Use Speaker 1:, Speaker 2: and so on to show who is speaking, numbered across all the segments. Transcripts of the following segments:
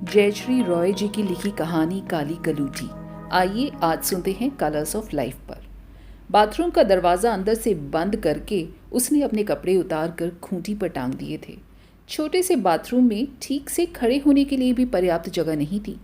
Speaker 1: जयश्री रॉय जी की लिखी कहानी काली कलूटी। आइए आज सुनते हैं कलर्स ऑफ लाइफ पर। बाथरूम का दरवाज़ा अंदर से बंद करके उसने अपने कपड़े उतार कर खूंटी पर टांग दिए थे। छोटे से बाथरूम में ठीक से खड़े होने के लिए भी पर्याप्त जगह नहीं थी।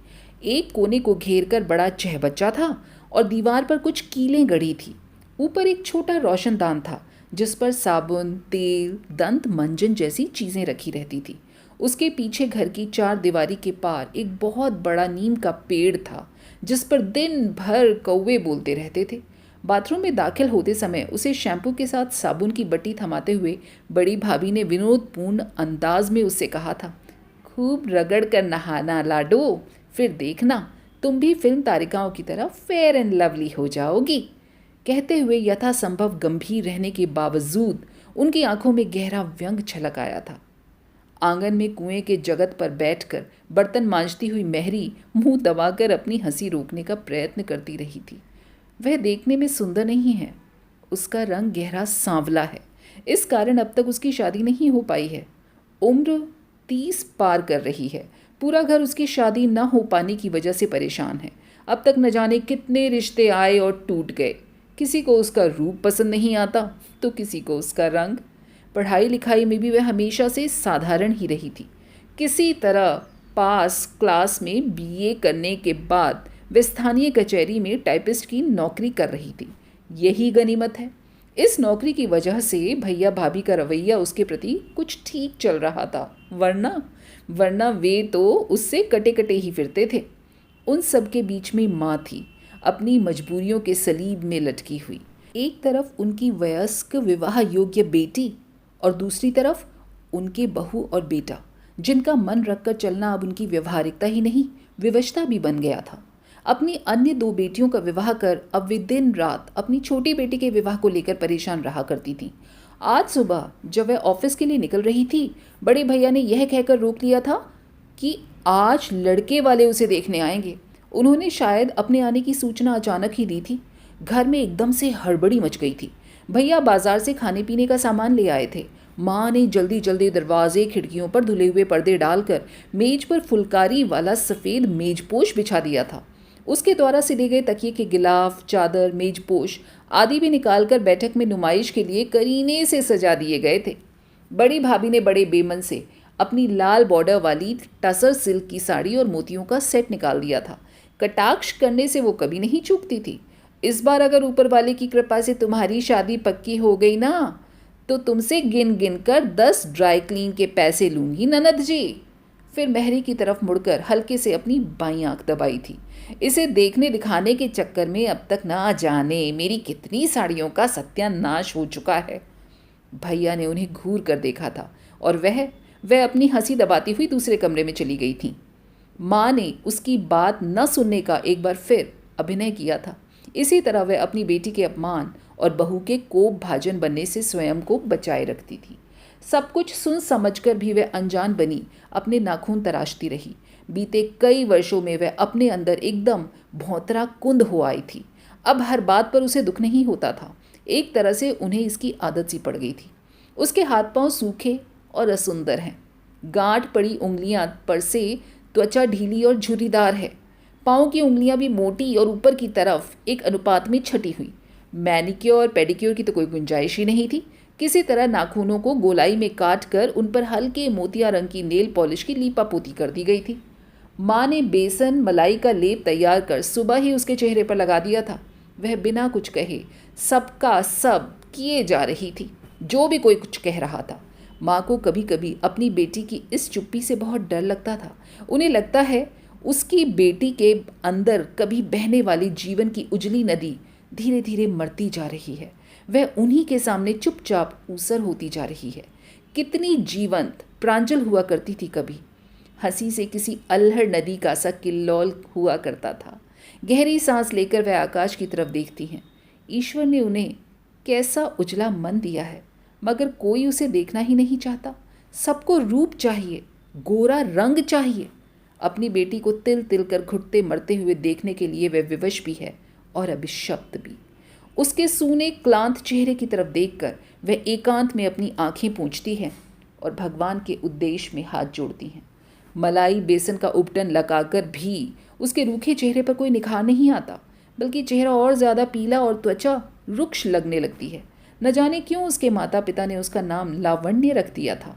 Speaker 1: एक कोने को घेर कर बड़ा चहबच्चा था और दीवार पर कुछ कीलें गड़ी थी। ऊपर एक छोटा रोशनदान था जिस पर साबुन, तेल, दंत मंजन जैसी चीज़ें रखी रहती थी। उसके पीछे घर की चार दीवारी के पार एक बहुत बड़ा नीम का पेड़ था जिस पर दिन भर कौवे बोलते रहते थे। बाथरूम में दाखिल होते समय उसे शैम्पू के साथ साबुन की बट्टी थमाते हुए बड़ी भाभी ने विनोदपूर्ण अंदाज में उससे कहा था, खूब रगड़ कर नहाना लाडो, फिर देखना तुम भी फिल्म तारिकाओं की तरह फेयर एंड लवली हो जाओगी। कहते हुए यथासंभव गंभीर रहने के बावजूद उनकी आंखों में गहरा व्यंग छलक आया था। आंगन में कुएं के जगत पर बैठकर बर्तन मांजती हुई मेहरी मुंह दबाकर अपनी हंसी रोकने का प्रयत्न करती रही थी। वह देखने में सुंदर नहीं है, उसका रंग गहरा सांवला है, इस कारण अब तक उसकी शादी नहीं हो पाई है। उम्र 30 पार कर रही है। पूरा घर उसकी शादी न हो पाने की वजह से परेशान है। अब तक न जाने कितने रिश्ते आए और टूट गए। किसी को उसका रूप पसंद नहीं आता तो किसी को उसका रंग। पढ़ाई लिखाई में भी वह हमेशा से साधारण ही रही थी। किसी तरह पास क्लास में बीए करने के बाद वह स्थानीय कचहरी में टाइपिस्ट की नौकरी कर रही थी। यही गनीमत है। इस नौकरी की वजह से भैया भाभी का रवैया उसके प्रति कुछ ठीक चल रहा था, वरना वरना वे तो उससे कटे कटे ही फिरते थे। उन सब के बीच में माँ थी, अपनी मजबूरियों के सलीब में लटकी हुई। एक तरफ उनकी वयस्क विवाह योग्य बेटी और दूसरी तरफ उनके बहू और बेटा, जिनका मन रखकर चलना अब उनकी व्यवहारिकता ही नहीं, विवशता भी बन गया था। अपनी अन्य दो बेटियों का विवाह कर अब वे दिन रात अपनी छोटी बेटी के विवाह को लेकर परेशान रहा करती थीं। आज सुबह जब वह ऑफिस के लिए निकल रही थी, बड़े भैया ने यह कहकर रोक लिया था कि आज लड़के वाले उसे देखने आएंगे। उन्होंने शायद अपने आने की सूचना अचानक ही दी थी। घर में एकदम से हड़बड़ी मच गई थी। भैया बाजार से खाने पीने का सामान ले आए थे। माँ ने जल्दी जल्दी दरवाजे खिड़कियों पर धुले हुए पर्दे डालकर मेज पर फुलकारी वाला सफ़ेद मेजपोश बिछा दिया था। उसके द्वारा सिले गए तकिए के गिलाफ, चादर, मेजपोश आदि भी निकालकर बैठक में नुमाइश के लिए करीने से सजा दिए गए थे। बड़ी भाभी ने बड़े बेमन से अपनी लाल बॉर्डर वाली टसर सिल्क की साड़ी और मोतियों का सेट निकाल दिया था। कटाक्ष करने से वो कभी नहीं चूकती थी। इस बार अगर ऊपर वाले की कृपा से तुम्हारी शादी पक्की हो गई ना, तो तुमसे गिन गिन कर 10 ड्राई क्लीन के पैसे लूंगी ननद जी। फिर मेहरी की तरफ मुड़कर हल्के से अपनी बाईं आंख दबाई थी। इसे देखने दिखाने के चक्कर में अब तक ना जाने मेरी कितनी साड़ियों का सत्यानाश हो चुका है। भैया ने उन्हें घूर कर देखा था और वह अपनी हंसी दबाती हुई दूसरे कमरे में चली गई थी। माँ ने उसकी बात न सुनने का एक बार फिर अभिनय किया था। इसी तरह वह अपनी बेटी के अपमान और बहू के कोप भाजन बनने से स्वयं को बचाए रखती थी। सब कुछ सुन समझकर भी वह अनजान बनी अपने नाखून तराशती रही। बीते कई वर्षों में वह अपने अंदर एकदम भौंतरा कुंद हो आई थी। अब हर बात पर उसे दुख नहीं होता था। एक तरह से उन्हें इसकी आदत सी पड़ गई थी। उसके हाथ पांव सूखे और असुंदर हैं। गांठ पड़ी उंगलियां पर से त्वचा ढीली और झुर्रीदार है। पाँव की उंगलियां भी मोटी और ऊपर की तरफ एक अनुपात में छटी हुई। मैनिक्योर और पेडिक्योर की तो कोई गुंजाइश ही नहीं थी। किसी तरह नाखूनों को गोलाई में काट कर उन पर हल्के मोतिया रंग की नेल पॉलिश की लीपापोती कर दी गई थी। माँ ने बेसन मलाई का लेप तैयार कर सुबह ही उसके चेहरे पर लगा दिया था। वह बिना कुछ कहे सबका सब किए जा रही थी, जो भी कोई कुछ कह रहा था। माँ को कभी कभी अपनी बेटी की इस चुप्पी से बहुत डर लगता था। उन्हें लगता है उसकी बेटी के अंदर कभी बहने वाली जीवन की उजली नदी धीरे धीरे मरती जा रही है। वह उन्हीं के सामने चुपचाप ऊसर होती जा रही है। कितनी जीवंत प्रांजल हुआ करती थी कभी। हंसी से किसी अल्हड़ नदी का सा किल्लौल हुआ करता था। गहरी सांस लेकर वह आकाश की तरफ देखती हैं। ईश्वर ने उन्हें कैसा उजला मन दिया है, मगर कोई उसे देखना ही नहीं चाहता। सबको रूप चाहिए, गोरा रंग चाहिए। अपनी बेटी को तिल तिल कर घुटते मरते हुए देखने के लिए वह विवश भी है और अभिशप्त भी। उसके सूने क्लांत चेहरे की तरफ देखकर वह एकांत में अपनी आंखें पोंछती है और भगवान के उद्देश्य में हाथ जोड़ती हैं। मलाई बेसन का उपटन लगाकर भी उसके रूखे चेहरे पर कोई निखार नहीं आता, बल्कि चेहरा और ज़्यादा पीला और त्वचा रुक्ष लगने लगती है। न जाने क्यों उसके माता पिता ने उसका नाम लावण्य रख दिया था।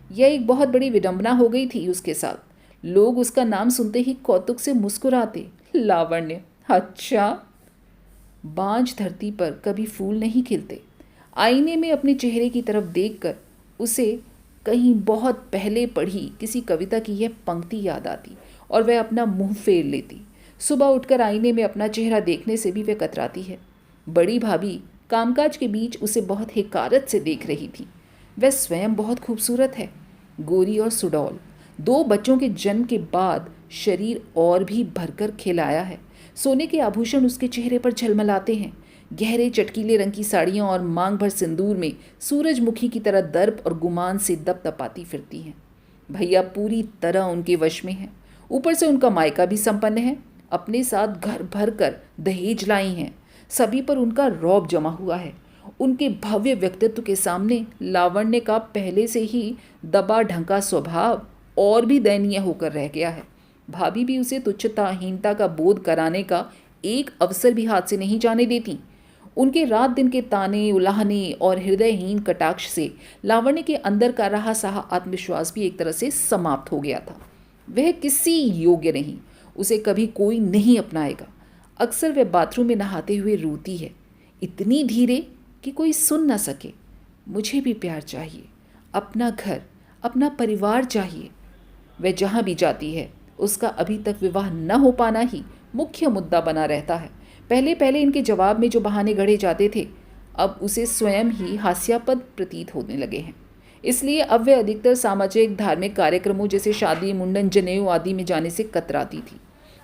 Speaker 1: यह एक बहुत बड़ी विडंबना हो गई थी उसके साथ। लोग उसका नाम सुनते ही कौतुक से मुस्कुराते। लावण्य, अच्छा। बांझ धरती पर कभी फूल नहीं खिलते। आईने में अपने चेहरे की तरफ देखकर उसे कहीं बहुत पहले पढ़ी किसी कविता की यह पंक्ति याद आती और वह अपना मुंह फेर लेती। सुबह उठकर आईने में अपना चेहरा देखने से भी वह कतराती है। बड़ी भाभी कामकाज के बीच उसे बहुत हिकारत से देख रही थी। वह स्वयं बहुत खूबसूरत है, गोरी और सुडौल। 2 बच्चों के जन्म के बाद शरीर और भी भरकर खिलाया है। सोने के आभूषण उसके चेहरे पर झलमलाते हैं। गहरे चटकीले रंग की साड़ियाँ और मांग भर सिंदूर में सूरजमुखी की तरह दर्प और गुमान से दपदपाती फिरती हैं। भैया पूरी तरह उनके वश में हैं। ऊपर से उनका मायका भी संपन्न है। अपने साथ घर भर कर दहेज लाई हैं। सभी पर उनका रौब जमा हुआ है। उनके भव्य व्यक्तित्व के सामने लावण्य का पहले से ही दबा ढंका स्वभाव और भी दयनीय होकर रह गया है। भाभी भी उसे तुच्छताहीनता का बोध कराने का एक अवसर भी हाथ से नहीं जाने देती। उनके रात दिन के ताने, उलाहने और हृदयहीन कटाक्ष से लावण्य के अंदर का रहा सहा आत्मविश्वास भी एक तरह से समाप्त हो गया था। वह किसी योग्य नहीं, उसे कभी कोई नहीं अपनाएगा। अक्सर वह बाथरूम में नहाते हुए रोती है, इतनी धीरे कि कोई सुन न सके। मुझे भी प्यार चाहिए, अपना घर, अपना परिवार चाहिए। वह जहाँ भी जाती है उसका अभी तक विवाह न हो पाना ही मुख्य मुद्दा बना रहता है। पहले पहले इनके जवाब में जो बहाने गढ़े जाते थे, अब उसे स्वयं ही हास्यास्पद प्रतीत होने लगे हैं। इसलिए अब वह अधिकतर सामाजिक धार्मिक कार्यक्रमों जैसे शादी, मुंडन, जनेऊ आदि में जाने से कतराती थी।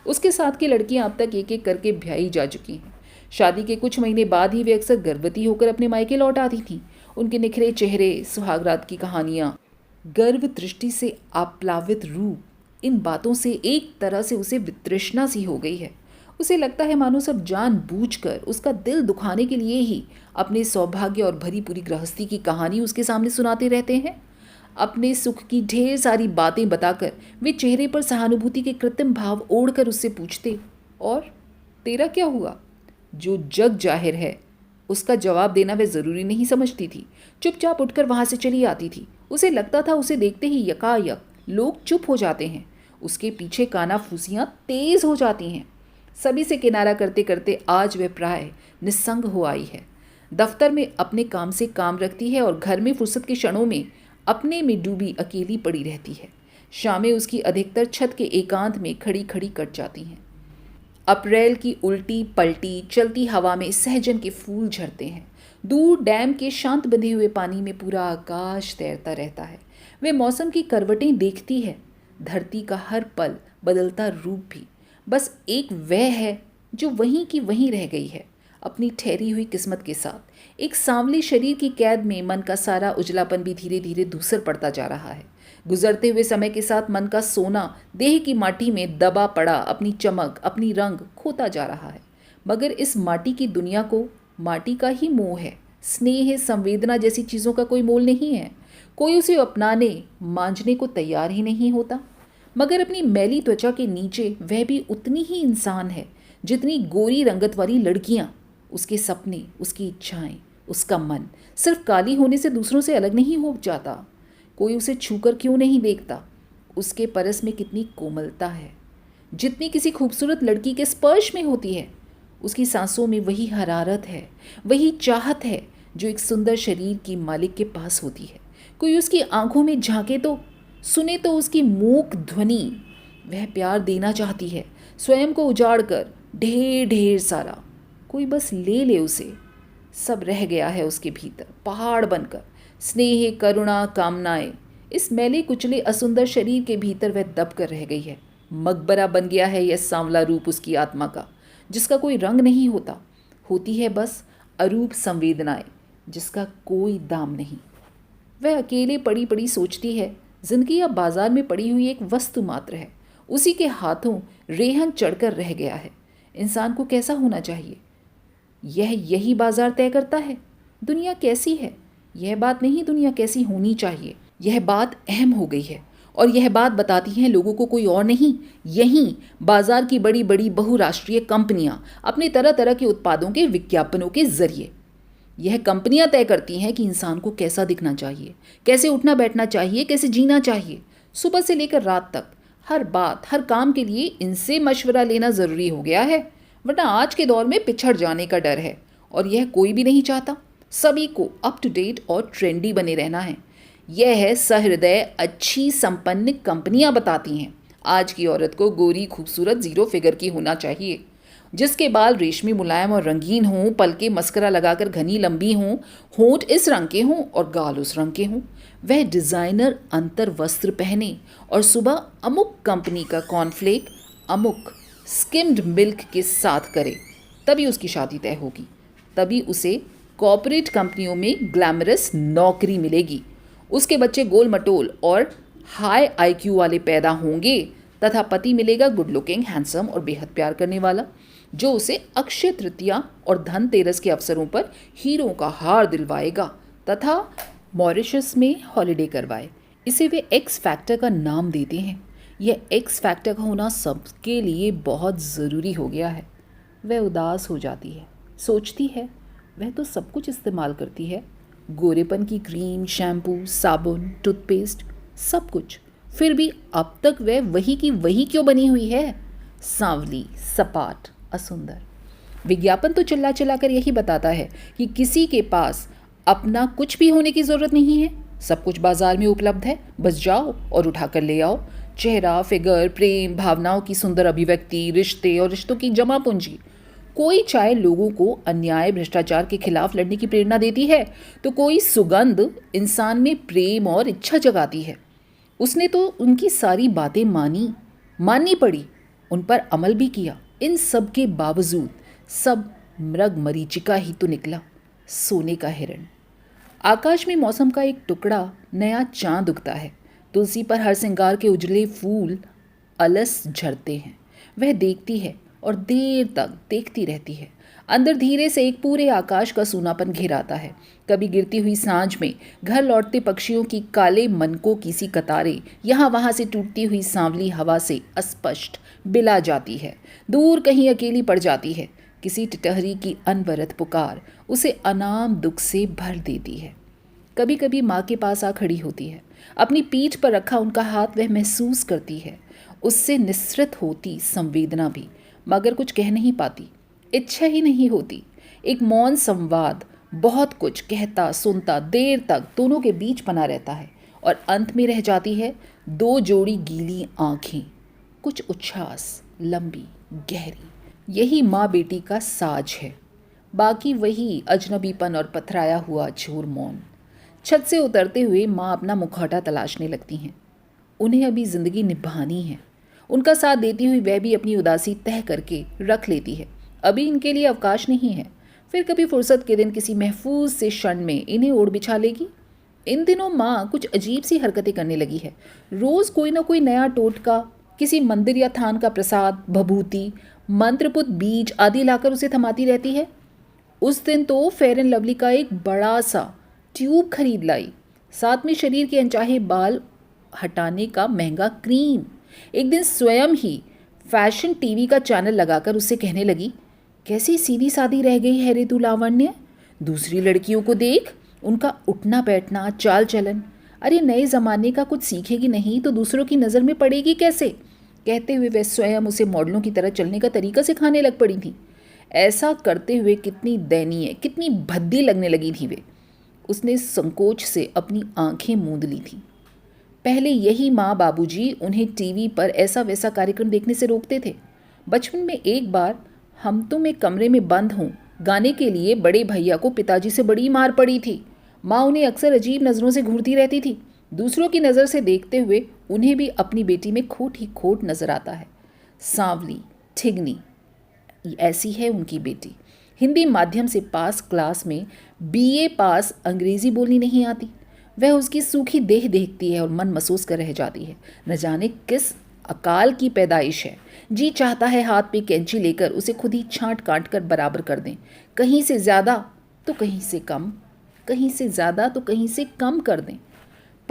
Speaker 1: उसके साथ की लड़कियां अब तक एक एक करके ब्याही जा चुकी हैं। शादी के कुछ महीने बाद ही वे अक्सर गर्भवती होकर अपने मायके लौट आती थीं। उनके निखरे चेहरे, सुहागरात की कहानियाँ, गर्भ दृष्टि से आप्लावित रूप, इन बातों से एक तरह से उसे वितृष्णा सी हो गई है। उसे लगता है मानो सब जानबूझकर उसका दिल दुखाने के लिए ही अपने सौभाग्य और भरी पूरी गृहस्थी की कहानी उसके सामने सुनाते रहते हैं। अपने सुख की ढेर सारी बातें बताकर वे चेहरे पर सहानुभूति के कृत्रिम भाव ओढ़कर उससे पूछते, और तेरा क्या हुआ? जो जग जाहिर है उसका जवाब देना वह ज़रूरी नहीं समझती थी। चुपचाप उठकर वहाँ से चली आती थी। उसे लगता था उसे देखते ही यकायक लोग चुप हो जाते हैं, उसके पीछे कानाफूसियाँ तेज़ हो जाती हैं। सभी से किनारा करते करते आज वह प्राय निस्संग हो आई है। दफ्तर में अपने काम से काम रखती है और घर में फुर्सत के क्षणों में अपने में डूबी अकेली पड़ी रहती है। शामें उसकी अधिकतर छत के एकांत में खड़ी खड़ी कट जाती हैं। अप्रैल की उल्टी पलटी चलती हवा में सहजन के फूल झरते हैं। दूर डैम के शांत बंधे हुए पानी में पूरा आकाश तैरता रहता है। वे मौसम की करवटें देखती है, धरती का हर पल बदलता रूप भी। बस एक वह है जो वहीं की वहीं रह गई है, अपनी ठहरी हुई किस्मत के साथ। एक सांवले शरीर की कैद में मन का सारा उजलापन भी धीरे धीरे धूसर पड़ता जा रहा है। गुजरते हुए समय के साथ मन का सोना देह की माटी में दबा पड़ा अपनी चमक, अपनी रंग खोता जा रहा है। मगर इस माटी की दुनिया को माटी का ही मोह है। स्नेह, संवेदना जैसी चीज़ों का कोई मोल नहीं है। कोई उसे अपनाने मांझने को तैयार ही नहीं होता। मगर अपनी मैली त्वचा के नीचे वह भी उतनी ही इंसान है जितनी गोरी रंगत वाली लड़कियाँ। उसके सपने, उसकी इच्छाएं, उसका मन सिर्फ काली होने से दूसरों से अलग नहीं हो जाता। कोई उसे छूकर क्यों नहीं देखता? उसके परस में कितनी कोमलता है, जितनी किसी खूबसूरत लड़की के स्पर्श में होती है। उसकी सांसों में वही हरारत है, वही चाहत है जो एक सुंदर शरीर की मालिक के पास होती है। कोई उसकी आंखों में झांके तो सुने तो उसकी मूक ध्वनि। वह प्यार देना चाहती है, स्वयं को उजाड़ कर ढेर ढेर सारा। कोई बस ले ले उसे। सब रह गया है उसके भीतर पहाड़ बनकर। स्नेह, करुणा, कामनाएं। इस मैले कुचले असुंदर शरीर के भीतर वह दब कर रह गई है। मकबरा बन गया है यह सांवला रूप उसकी आत्मा का, जिसका कोई रंग नहीं होता। होती है बस अरूप संवेदनाएं, जिसका कोई दाम नहीं। वह अकेले पड़ी पड़ी सोचती है, जिंदगी अब बाजार में पड़ी हुई एक वस्तु मात्र है। उसी के हाथों रेहन चढ़कर रह गया है। इंसान को कैसा होना चाहिए, यही बाजार तय करता है। दुनिया कैसी है, यह बात नहीं दुनिया कैसी होनी चाहिए। यह बात अहम हो गई है। और यह बात बताती हैं लोगों को कोई और नहीं, यहीं बाजार की बड़ी बड़ी बहुराष्ट्रीय कंपनियां अपने तरह तरह के उत्पादों के विज्ञापनों के जरिए। यह कंपनियां तय करती हैं कि इंसान को कैसा दिखना चाहिए, कैसे उठना बैठना चाहिए, कैसे जीना चाहिए। सुबह से लेकर रात तक हर बात, हर काम के लिए इनसे मशवरा लेना ज़रूरी हो गया है, वरना आज के दौर में पिछड़ जाने का डर है और यह कोई भी नहीं चाहता। सभी को अप टू डेट और ट्रेंडी बने रहना है। यह है सहृदय अच्छी संपन्न कंपनियां बताती हैं आज की औरत को गोरी खूबसूरत जीरो फिगर की होना चाहिए, जिसके बाल रेशमी मुलायम और रंगीन हों, पलके मस्करा लगाकर घनी लंबी हों, होंठ इस रंग के हों और गाल उस रंग के हों। वह डिज़ाइनर अंतर वस्त्र पहने और सुबह अमुक कंपनी का कॉर्नफ्लेक अमुक स्किम्ड मिल्क के साथ करे, तभी उसकी शादी तय होगी। तभी उसे कॉर्पोरेट कंपनियों में ग्लैमरस नौकरी मिलेगी। उसके बच्चे गोल मटोल और हाई आईक्यू वाले पैदा होंगे तथा पति मिलेगा गुड लुकिंग, हैंडसम और बेहद प्यार करने वाला, जो उसे अक्षय तृतीया और धनतेरस के अवसरों पर हीरों का हार दिलवाएगा तथा मॉरिशस में हॉलिडे करवाए। इसे वे एक्स फैक्टर का नाम देते हैं। यह एक्स फैक्टर का होना सबके लिए बहुत ज़रूरी हो गया है। वह उदास हो जाती है, सोचती है वह तो सब कुछ इस्तेमाल करती है, गोरेपन की क्रीम, शैम्पू, साबुन, टूथपेस्ट, सब कुछ, फिर भी अब तक वह वही की वही क्यों बनी हुई है, सांवली, सपाट, असुंदर। विज्ञापन तो चिल्ला चिल्ला कर यही बताता है कि किसी के पास अपना कुछ भी होने की ज़रूरत नहीं है, सब कुछ बाजार में उपलब्ध है, बस जाओ और उठा कर ले आओ। चेहरा, फिगर, प्रेम, भावनाओं की सुंदर अभिव्यक्ति, रिश्ते और रिश्तों की जमा पूंजी। कोई चाहे लोगों को अन्याय भ्रष्टाचार के खिलाफ लड़ने की प्रेरणा देती है, तो कोई सुगंध इंसान में प्रेम और इच्छा जगाती है। उसने तो उनकी सारी बातें माननी पड़ी, उन पर अमल भी किया। इन सब के बावजूद सब मृग मरीचिका ही तो निकला, सोने का हिरण। आकाश में मौसम का एक टुकड़ा नया चांद उगता है। तुलसी पर हर श्रृंगार के उजले फूल अलस झरते हैं। वह देखती है और देर तक देखती रहती है। अंदर धीरे से एक पूरे आकाश का सूनापन घेर आता है। कभी गिरती हुई सांझ में घर लौटते पक्षियों की काले मनकों की सी कतारें यहाँ वहाँ से टूटती हुई सांवली हवा से अस्पष्ट बिला जाती है, दूर कहीं अकेली पड़ जाती है। किसी टिटहरी की अनवरत पुकार उसे अनाम दुख से भर देती है। कभी कभी माँ के पास आ खड़ी होती है, अपनी पीठ पर रखा उनका हाथ वह महसूस करती है, उससे निस्सृत होती संवेदना भी, मगर कुछ कह नहीं पाती, इच्छा ही नहीं होती। एक मौन संवाद बहुत कुछ कहता सुनता देर तक दोनों के बीच बना रहता है और अंत में रह जाती है दो जोड़ी गीली आंखें, कुछ उच्छ्वास, लंबी गहरी। यही माँ बेटी का साज है, बाकी वही अजनबीपन और पथराया हुआ झूर मौन। छत से उतरते हुए माँ अपना मुखौटा तलाशने लगती हैं। उन्हें अभी जिंदगी निभानी है। उनका साथ देती हुई वह भी अपनी उदासी तह करके रख लेती है। अभी इनके लिए अवकाश नहीं है, फिर कभी फुर्सत के दिन किसी महफूज से क्षण में इन्हें ओढ़ बिछा लेगी। इन दिनों माँ कुछ अजीब सी हरकतें करने लगी है। रोज़ कोई ना कोई नया टोटका, किसी मंदिर या थान का प्रसाद, भभूति, मंत्रपुत बीज आदि लाकर उसे थमाती रहती है। उस दिन तो फेयर एंड लवली का एक बड़ा सा ट्यूब खरीद लाई, साथ में शरीर के अनचाहे बाल हटाने का महंगा क्रीम। एक दिन स्वयं ही फैशन टीवी का चैनल लगाकर उससे कहने लगी, कैसी सीधी सादी रह गई है रे तू लावण्य, दूसरी लड़कियों को देख, उनका उठना बैठना, चाल चलन, अरे नए ज़माने का कुछ सीखेगी नहीं तो दूसरों की नज़र में पड़ेगी कैसे। कहते हुए वह स्वयं उसे मॉडलों की तरह चलने का तरीका सिखाने लग पड़ी थी। ऐसा करते हुए कितनी दयनीय, कितनी भद्दी लगने लगी थी वे। उसने संकोच से अपनी आंखें मूंद ली थीं। पहले यही माँ बाबूजी उन्हें टीवी पर ऐसा वैसा कार्यक्रम देखने से रोकते थे। बचपन में एक बार हम तुम एक कमरे में बंद हों गाने के लिए बड़े भैया को पिताजी से बड़ी मार पड़ी थी। माँ उन्हें अक्सर अजीब नज़रों से घूरती रहती थी। दूसरों की नज़र से देखते हुए उन्हें भी अपनी बेटी में खोट ही खोट नज़र आता है। सांवली, ठिगनी, ऐसी है उनकी बेटी। हिंदी माध्यम से पास क्लास में बीए पास, अंग्रेज़ी बोलनी नहीं आती। वह उसकी सूखी देह देखती है और मन महसूस कर रह जाती है। न जाने किस अकाल की पैदाइश है। जी चाहता है हाथ पे कैंची लेकर उसे खुद ही छांट काट कर बराबर कर दें, कहीं से ज़्यादा तो कहीं से कम, कहीं से ज़्यादा तो कहीं से कम कर दें।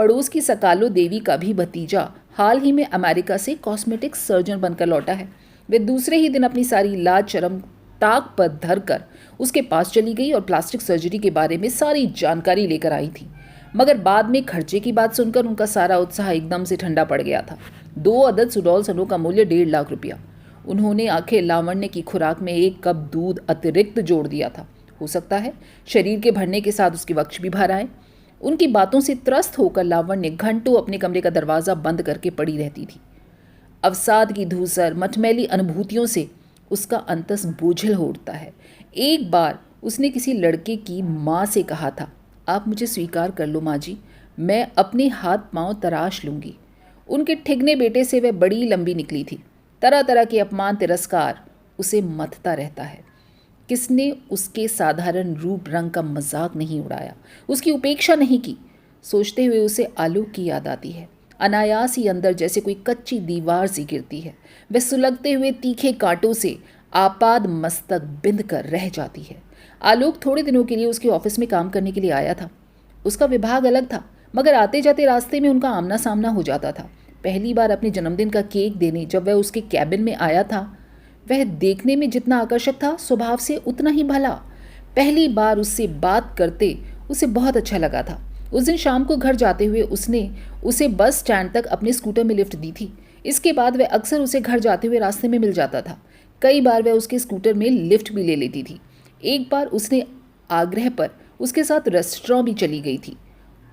Speaker 1: पड़ोस की सकालो देवी का भी भतीजा हाल ही में अमेरिका से कॉस्मेटिक सर्जन बनकर लौटा है। वे दूसरे ही दिन अपनी सारी लाज शर्म ताक पर धरकर उसके पास चली गई और प्लास्टिक सर्जरी के बारे में सारी जानकारी लेकर आई थी। मगर बाद में खर्चे की बात सुनकर उनका सारा उत्साह एकदम से ठंडा पड़ गया था। 2 अदद सुडौल सनों का मूल्य 1.5 लाख रुपया। उन्होंने आखिर लावण्य की खुराक में 1 कप दूध अतिरिक्त जोड़ दिया था। हो सकता है शरीर के भरने के साथ उसके वक्ष भी भर आए। उनकी बातों से त्रस्त होकर लावण्य घंटों अपने कमरे का दरवाज़ा बंद करके पड़ी रहती थी। अवसाद की धूसर मटमैली अनुभूतियों से उसका अंतस बोझिल हो उठता है। एक बार उसने किसी लड़के की माँ से कहा था, आप मुझे स्वीकार कर लो माँ जी, मैं अपने हाथ पांव तराश लूँगी। उनके ठिगने बेटे से वह बड़ी लंबी निकली थी। तरह तरह के अपमान तिरस्कार उसे मथता रहता है। किसने उसके साधारण रूप रंग का मजाक नहीं उड़ाया, उसकी उपेक्षा नहीं की। सोचते हुए उसे आलोक की याद आती है। अनायास ही अंदर जैसे कोई कच्ची दीवार सी गिरती है। वह सुलगते हुए तीखे कांटों से आपाद मस्तक बिंद कर रह जाती है। आलोक थोड़े दिनों के लिए उसके ऑफिस में काम करने के लिए आया था। उसका विभाग अलग था, मगर आते जाते रास्ते में उनका आमना सामना हो जाता था। पहली बार अपने जन्मदिन का केक देने जब वह उसके कैबिन में आया था, वह देखने में जितना आकर्षक था स्वभाव से उतना ही भला। पहली बार उससे बात करते उसे बहुत अच्छा लगा था। उस दिन शाम को घर जाते हुए उसने उसे बस स्टैंड तक अपने स्कूटर में लिफ्ट दी थी। इसके बाद वह अक्सर उसे घर जाते हुए रास्ते में मिल जाता था। कई बार वह उसके स्कूटर में लिफ्ट भी ले लेती थी। एक बार उसने आग्रह पर उसके साथ रेस्टोरेंट भी चली गई थी।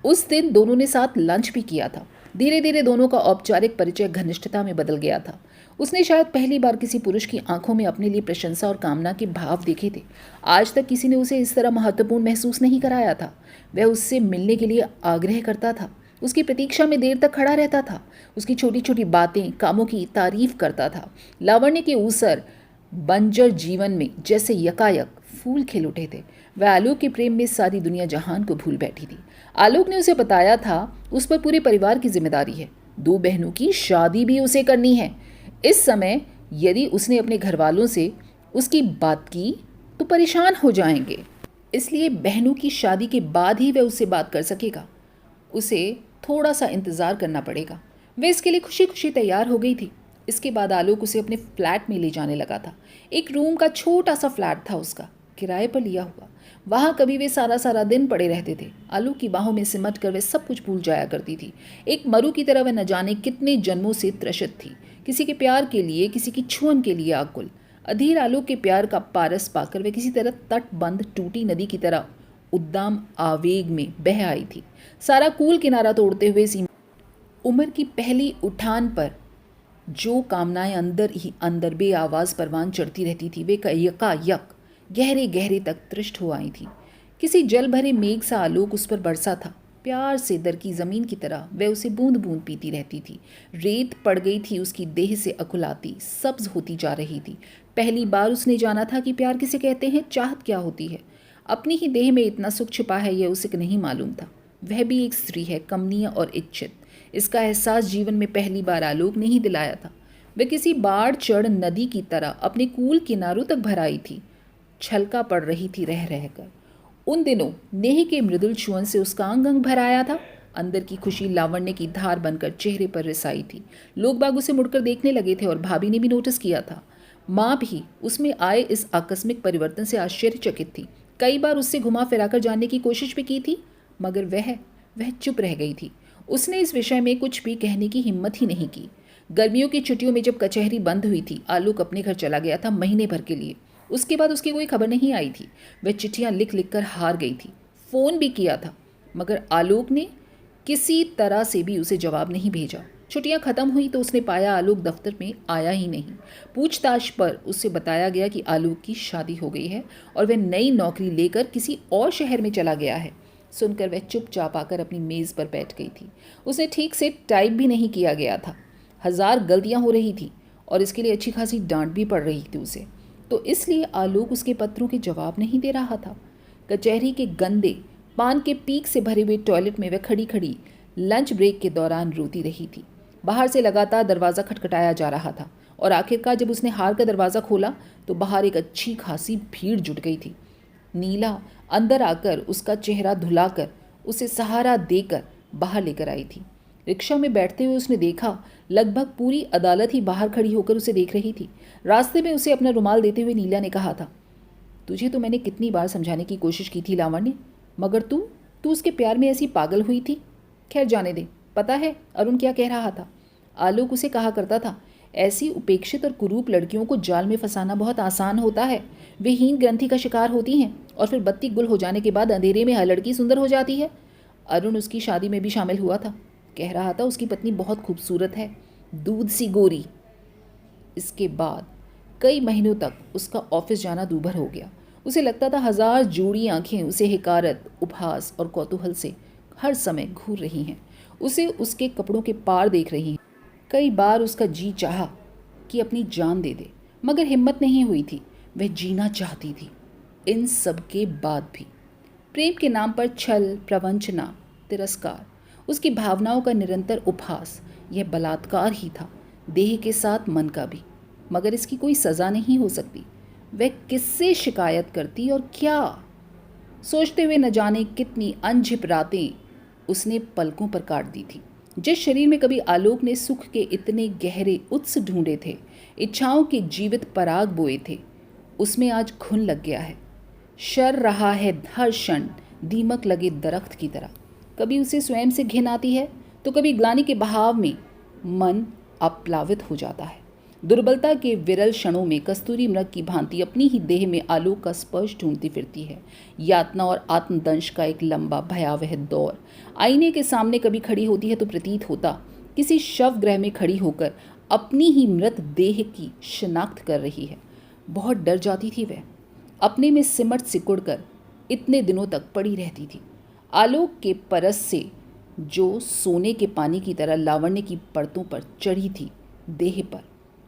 Speaker 1: उस दिन दोनों ने साथ लंच भी किया था। धीरे धीरे दोनों का औपचारिक परिचय घनिष्ठता में बदल गया था। उसने शायद पहली बार किसी पुरुष की आंखों में अपने लिए प्रशंसा और कामना के भाव देखे थे। आज तक किसी ने उसे इस तरह महत्वपूर्ण महसूस नहीं कराया था। वह उससे मिलने के लिए आग्रह करता था, उसकी प्रतीक्षा में देर तक खड़ा रहता था, उसकी छोटी छोटी बातें कामों की तारीफ करता था। लावण्य के ऊसर बंजर जीवन में जैसे यकायक फूल खिल उठे थे। वह आलोक के प्रेम में सारी दुनिया जहान को भूल बैठी थी। आलोक ने उसे बताया था उस पर पूरे परिवार की जिम्मेदारी है। 2 बहनों की शादी भी उसे करनी है। इस समय यदि उसने अपने घर वालों से उसकी बात की तो परेशान हो जाएंगे, इसलिए बहनों की शादी के बाद ही वह उससे बात कर सकेगा। उसे थोड़ा सा इंतज़ार करना पड़ेगा। वह इसके लिए खुशी खुशी तैयार हो गई थी। इसके बाद आलोक उसे अपने फ्लैट में ले जाने लगा था। एक रूम का छोटा सा फ्लैट था उसका, किराए पर लिया हुआ। वहाँ कभी वे सारा सारा दिन पड़े रहते थे। आलोक की बाहों में सिमट कर वे सब कुछ भूल जाया करती थी। एक मरु की तरह वह न जाने कितने जन्मों से त्रसित थी, किसी के प्यार के लिए, किसी की छुअन के लिए आकुल। अधीर आलोक के प्यार का पारस पाकर वे किसी तरह तटबंध टूटी नदी की तरह उद्दाम आवेग में बह आई थी। सारा कूल किनारा तोड़ते हुए सी उम्र की पहली उठान पर जो कामनाएं अंदर ही अंदर बे आवाज़ परवान चढ़ती रहती थी, वे यकायक गहरे गहरे तक तृष्ट हो आई थी। किसी जल भरे मेघ सा आलोक उस पर बरसा था। प्यार से दर की ज़मीन की तरह वह उसे बूंद बूंद पीती रहती थी। रेत पड़ गई थी उसकी देह से अकुलाती, सब्ज होती जा रही थी। पहली बार उसने जाना था कि प्यार किसे कहते हैं, चाहत क्या होती है। अपनी ही देह में इतना सुख छिपा है यह उसे नहीं मालूम था। वह भी एक स्त्री है, कमनीय और इच्छित। इसका एहसास जीवन में पहली बार आलोक ने ही दिलाया था। वह किसी बाढ़ चढ़ नदी की तरह अपने कूल किनारों तक भर आई थी, छलका पड़ रही थी रह रहकर। उन दिनों नेह के मृदुल छुअन से उसका अंग अंग भर आया था। अंदर की खुशी लावण्य की धार बनकर चेहरे पर रिसाई थी। लोग बाग उसे मुड़कर देखने लगे थे और भाभी ने भी नोटिस किया था। माँ भी उसमें आए इस आकस्मिक परिवर्तन से आश्चर्यचकित थी। कई बार उससे घुमा फिराकर जानने की कोशिश भी की थी, मगर वह चुप रह गई थी। उसने इस विषय में कुछ भी कहने की हिम्मत ही नहीं की। गर्मियों की छुट्टियों में जब कचहरी बंद हुई थी, आलोक अपने घर चला गया था महीने भर के लिए। उसके बाद उसकी कोई खबर नहीं आई थी। वह चिट्ठियां लिख लिख कर हार गई थी। फ़ोन भी किया था, मगर आलोक ने किसी तरह से भी उसे जवाब नहीं भेजा। छुट्टियां खत्म हुई तो उसने पाया आलोक दफ्तर में आया ही नहीं। पूछताछ पर उससे बताया गया कि आलोक की शादी हो गई है और वह नई नौकरी लेकर किसी और शहर में चला गया है। सुनकर वह चुपचाप आकर अपनी मेज़ पर बैठ गई थी। उसे ठीक से टाइप भी नहीं किया गया था। 1000 गलतियां हो रही थी और इसके लिए अच्छी खासी डांट भी पड़ रही थी उसे। तो इसलिए आलोक उसके पत्रों के जवाब नहीं दे रहा था। कचहरी के गंदे पान के पीक से भरे हुए टॉयलेट में वह खड़ी खड़ी लंच ब्रेक के दौरान रोती रही थी। बाहर से लगातार दरवाज़ा खटखटाया जा रहा था और आखिरकार जब उसने हार का दरवाज़ा खोला तो बाहर एक अच्छी खासी भीड़ जुट गई थी। नीला अंदर आकर उसका चेहरा धुलाकर उसे सहारा देकर बाहर लेकर आई थी। रिक्शा में बैठते हुए उसने देखा लगभग पूरी अदालत ही बाहर खड़ी होकर उसे देख रही थी। रास्ते में उसे अपना रुमाल देते हुए नीला ने कहा था, तुझे तो मैंने कितनी बार समझाने की कोशिश की थी लावण्य, मगर तू तू उसके प्यार में ऐसी पागल हुई थी। खैर जाने दे। पता है अरुण क्या कह रहा था? आलोक उसे कहा करता था, ऐसी उपेक्षित और कुरूप लड़कियों को जाल में फंसाना बहुत आसान होता है। वे हीन ग्रंथि का शिकार होती हैं और फिर बत्ती गुल हो जाने के बाद अंधेरे में हर लड़की सुंदर हो जाती है। अरुण उसकी शादी में भी शामिल हुआ था। कह रहा था उसकी पत्नी बहुत खूबसूरत है, दूध सी गोरी। इसके बाद कई महीनों तक उसका ऑफिस जाना दूभर हो गया। उसे लगता था हजार जोड़ी आंखें उसे हिकारत, उपहास और कौतूहल से हर समय घूर रही हैं, उसे उसके कपड़ों के पार देख रही हैं। कई बार उसका जी चाहा कि अपनी जान दे दे, मगर हिम्मत नहीं हुई थी। वह जीना चाहती थी। इन सब के बाद भी प्रेम के नाम पर छल, प्रवंचना, तिरस्कार, उसकी भावनाओं का निरंतर उपहास, यह बलात्कार ही था, देह के साथ मन का भी। मगर इसकी कोई सज़ा नहीं हो सकती। वह किससे शिकायत करती और क्या? सोचते हुए न जाने कितनी अनझिप रातें उसने पलकों पर काट दी थी। जिस शरीर में कभी आलोक ने सुख के इतने गहरे उत्स ढूंढे थे, इच्छाओं के जीवित पराग बोए थे, उसमें आज घुन लग गया है। शर रहा है हर क्षण दीमक लगे दरख्त की तरह। कभी उसे स्वयं से घिन आती है तो कभी ग्लानि के बहाव में मन अप्लावित हो जाता है। दुर्बलता के विरल क्षणों में कस्तूरी मृग की भांति अपनी ही देह में आलोक का स्पर्श ढूंढती फिरती है। यातना और आत्मदंश का एक लंबा भयावह दौर। आईने के सामने कभी खड़ी होती है तो प्रतीत होता किसी शव गृह में खड़ी होकर अपनी ही मृत देह की शिनाख्त कर रही है। बहुत डर जाती थी वह। अपने में सिमट सिकुड़ कर इतने दिनों तक पड़ी रहती थी। आलोक के परस से जो सोने के पानी की तरह लावण्य की परतों पर चढ़ी थी देह पर,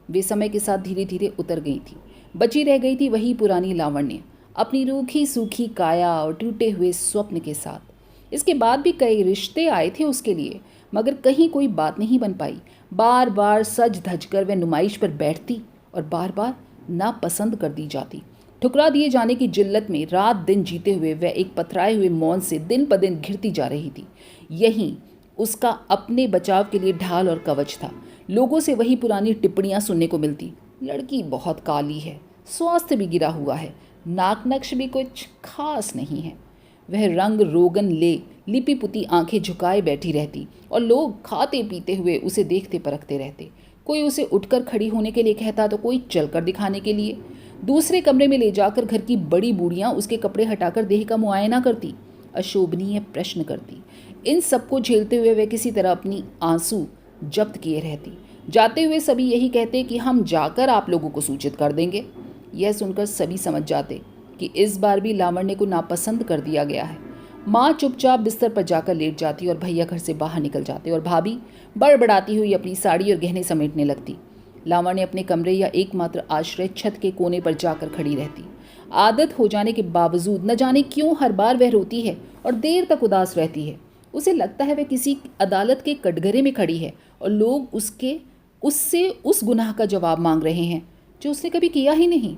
Speaker 1: वे समय के साथ धीरे धीरे उतर गई थी। बची रह गई थी वही पुरानी लावण्य, अपनी रूखी सूखी काया और टूटे हुए स्वप्न के साथ। इसके बाद भी कई रिश्ते आए थे उसके लिए, मगर कहीं कोई बात नहीं बन पाई। बार बार सज धज कर वह नुमाइश पर बैठती और बार बार नापसंद कर दी जाती। ठुकरा दिए जाने की जिल्लत में रात दिन जीते हुए वह एक पथराए हुए मौन से दिन ब दिन घिरती जा रही थी। यही उसका अपने बचाव के लिए ढाल और कवच था। लोगों से वही पुरानी टिप्पणियां सुनने को मिलती, लड़की बहुत काली है, स्वास्थ्य भी गिरा हुआ है, नाक नक्श भी कुछ खास नहीं है। वह रंग रोगन ले लिपि पुती आंखें झुकाए बैठी रहती और लोग खाते पीते हुए उसे देखते परखते रहते। कोई उसे उठकर खड़ी होने के लिए कहता तो कोई चलकर दिखाने के लिए। दूसरे कमरे में ले जाकर घर की बड़ी बूढ़ियां उसके कपड़े हटाकर देह का मुआयना करती, अशोभनीय प्रश्न करती। इन सबको झेलते हुए वह किसी तरह अपनी आंसू जब्त किए रहती। जाते हुए सभी यही कहते कि हम जाकर आप लोगों को सूचित कर देंगे। यह सुनकर सभी समझ जाते कि इस बार भी लावण्य को नापसंद कर दिया गया है। माँ चुपचाप बिस्तर पर जाकर लेट जाती और भैया घर से बाहर निकल जाते और भाभी बड़बड़ाती हुई अपनी साड़ी और गहने समेटने लगती। लावण्य अपने कमरे या एकमात्र आश्रय छत के कोने पर जाकर खड़ी रहती। आदत हो जाने के बावजूद न जाने क्यों हर बार वह रोती है और देर तक उदास रहती है। उसे लगता है वह किसी अदालत के कटघरे में खड़ी है और लोग उससे उस गुनाह का जवाब मांग रहे हैं जो उसने कभी किया ही नहीं।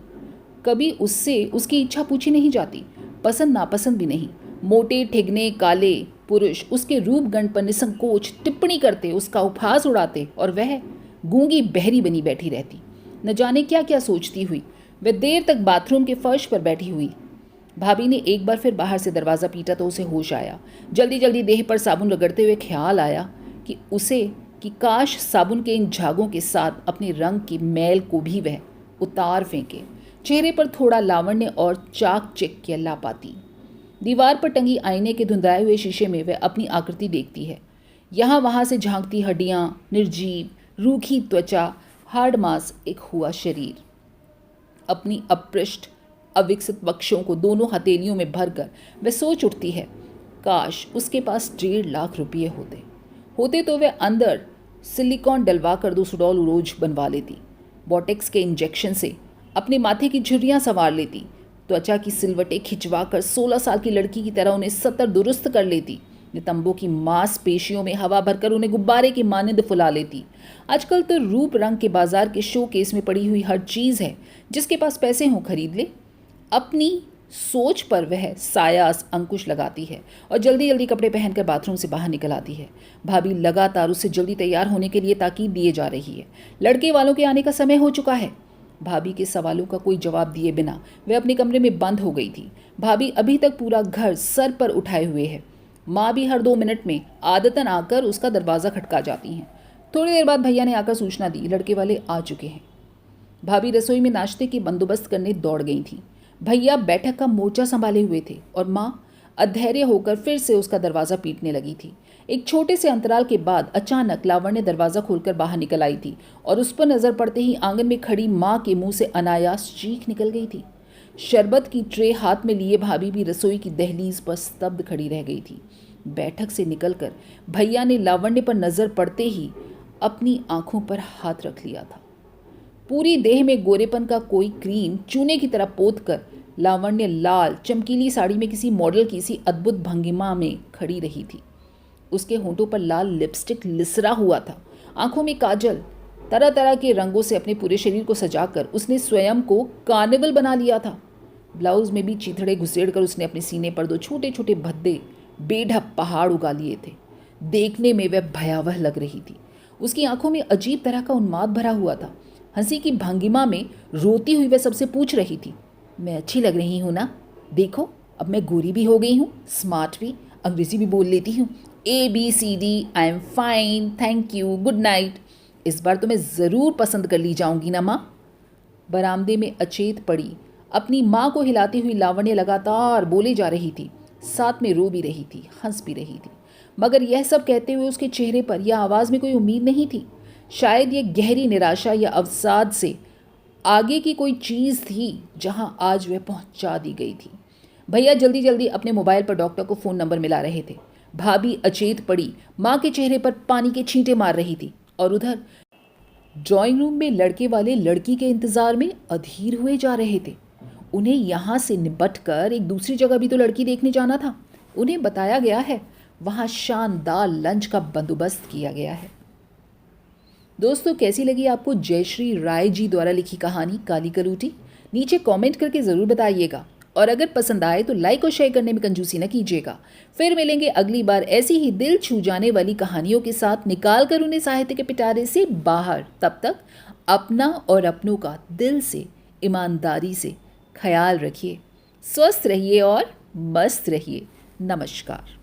Speaker 1: कभी उससे उसकी इच्छा पूछी नहीं जाती, पसंद नापसंद भी नहीं। मोटे ठिगने काले पुरुष उसके रूप गण पर निसंकोच टिप्पणी करते, उसका उपहास उड़ाते और वह गूंगी बहरी बनी बैठी रहती। न जाने क्या क्या सोचती हुई वह देर तक बाथरूम के फर्श पर बैठी हुई। भाभी ने एक बार फिर बाहर से दरवाज़ा पीटा तो उसे होश आया। जल्दी जल्दी देह पर साबुन रगड़ते हुए ख्याल आया कि काश साबुन के इन झागों के साथ अपने रंग की मैल को भी वह उतार फेंके। चेहरे पर थोड़ा लावण्य और चाक चिक्य ला पाती। दीवार पर टंगी आईने के धुंधलाए हुए शीशे में वह अपनी आकृति देखती है। यहाँ वहाँ से झांकती हड्डियाँ, निर्जीव रूखी त्वचा, हार्ड मांस, एक हुआ शरीर। अपनी अपृष्ठ अविकसित वक्षों को दोनों हथेलियों में भरकर वह सोच उठती है, काश उसके पास 1.5 लाख रुपये होते तो वह अंदर सिलिकॉन डलवा कर 2 सुडौल उरोज बनवा लेती। बॉटेक्स के इंजेक्शन से अपने माथे की झुर्रियाँ संवार लेती। त्वचा की सिलवटें खिंचवा कर 16 साल की लड़की की तरह उन्हें सतर दुरुस्त कर लेती। नितंबों की मांसपेशियों में हवा भरकर उन्हें गुब्बारे की मानिंद फुला लेती। आजकल तो रूप रंग के बाजार के शो केस में पड़ी हुई हर चीज़ है, जिसके पास पैसे हों खरीद ले। अपनी सोच पर वह सायास अंकुश लगाती है और जल्दी जल्दी कपड़े पहनकर बाथरूम से बाहर निकल आती है। भाभी लगातार उससे जल्दी तैयार होने के लिए ताकीद दिए जा रही है। लड़के वालों के आने का समय हो चुका है। भाभी के सवालों का कोई जवाब दिए बिना वह अपने कमरे में बंद हो गई थी। भाभी अभी तक पूरा घर सर पर उठाए हुए है। माँ भी हर 2 मिनट में आदतन आकर उसका दरवाज़ा खटका जाती हैं। थोड़ी देर बाद भैया ने आकर सूचना दी, लड़के वाले आ चुके हैं। भाभी रसोई में नाश्ते की बंदोबस्त करने दौड़ गई थी। भैया बैठक का मोर्चा संभाले हुए थे और माँ अधैर्य होकर फिर से उसका दरवाज़ा पीटने लगी थी। एक छोटे से अंतराल के बाद अचानक लावण्य दरवाज़ा खोलकर बाहर निकल आई थी और उस पर नज़र पड़ते ही आंगन में खड़ी माँ के मुंह से अनायास चीख निकल गई थी। शरबत की ट्रे हाथ में लिए भाभी भी रसोई की दहलीज पर स्तब्ध खड़ी रह गई थी। बैठक से निकलकर भैया ने लावण्य पर नज़र पड़ते ही अपनी आंखों पर हाथ रख लिया था। पूरी देह में गोरेपन का कोई क्रीम चूने की तरह पोत कर लावण्य लाल चमकीली साड़ी में किसी मॉडल की सी अद्भुत भंगिमा में खड़ी रही थी। उसके होंठों पर लाल लिपस्टिक लिसरा हुआ था, आंखों में काजल। तरह तरह के रंगों से अपने पूरे शरीर को सजाकर उसने स्वयं को कार्निवल बना लिया था। ब्लाउज में भी चीथड़े घुसेड़कर उसने अपने सीने पर 2 छोटे छोटे भद्दे बेढप पहाड़ उगा लिए थे। देखने में वह भयावह लग रही थी। उसकी आंखों में अजीब तरह का उन्माद भरा हुआ था। हंसी की भंगिमा में रोती हुई वह सबसे पूछ रही थी, मैं अच्छी लग रही हूँ ना? देखो, अब मैं गोरी भी हो गई हूँ, स्मार्ट भी, अंग्रेजी भी बोल लेती हूँ। ABCD, I am fine, thank you, good night. इस बार तो मैं ज़रूर पसंद कर ली जाऊँगी ना माँ? बरामदे में अचेत पड़ी अपनी माँ को हिलाती हुई लावण्य लगातार बोले जा रही थी, साथ में रो भी रही थी, हंस भी रही थी। मगर यह सब कहते हुए उसके चेहरे पर या आवाज़ में कोई उम्मीद नहीं थी। शायद ये गहरी निराशा या अवसाद से आगे की कोई चीज़ थी जहां आज वह पहुंचा दी गई थी। भैया जल्दी जल्दी अपने मोबाइल पर डॉक्टर को फ़ोन नंबर मिला रहे थे। भाभी अचेत पड़ी माँ के चेहरे पर पानी के छींटे मार रही थी और उधर ड्राइंग रूम में लड़के वाले लड़की के इंतज़ार में अधीर हुए जा रहे थे। उन्हें यहाँ से निपट कर एक दूसरी जगह भी तो लड़की देखने जाना था। उन्हें बताया गया है वहाँ शानदार लंच का बंदोबस्त किया गया है। दोस्तों, कैसी लगी आपको जयश्री राय जी द्वारा लिखी कहानी काली कलूटी? नीचे कमेंट करके ज़रूर बताइएगा और अगर पसंद आए तो लाइक और शेयर करने में कंजूसी न कीजिएगा। फिर मिलेंगे अगली बार ऐसी ही दिल छू जाने वाली कहानियों के साथ, निकाल कर उन्हें साहित्य के पिटारे से बाहर। तब तक अपना और अपनों का दिल से, ईमानदारी से ख्याल रखिए। स्वस्थ रहिए और मस्त रहिए। नमस्कार।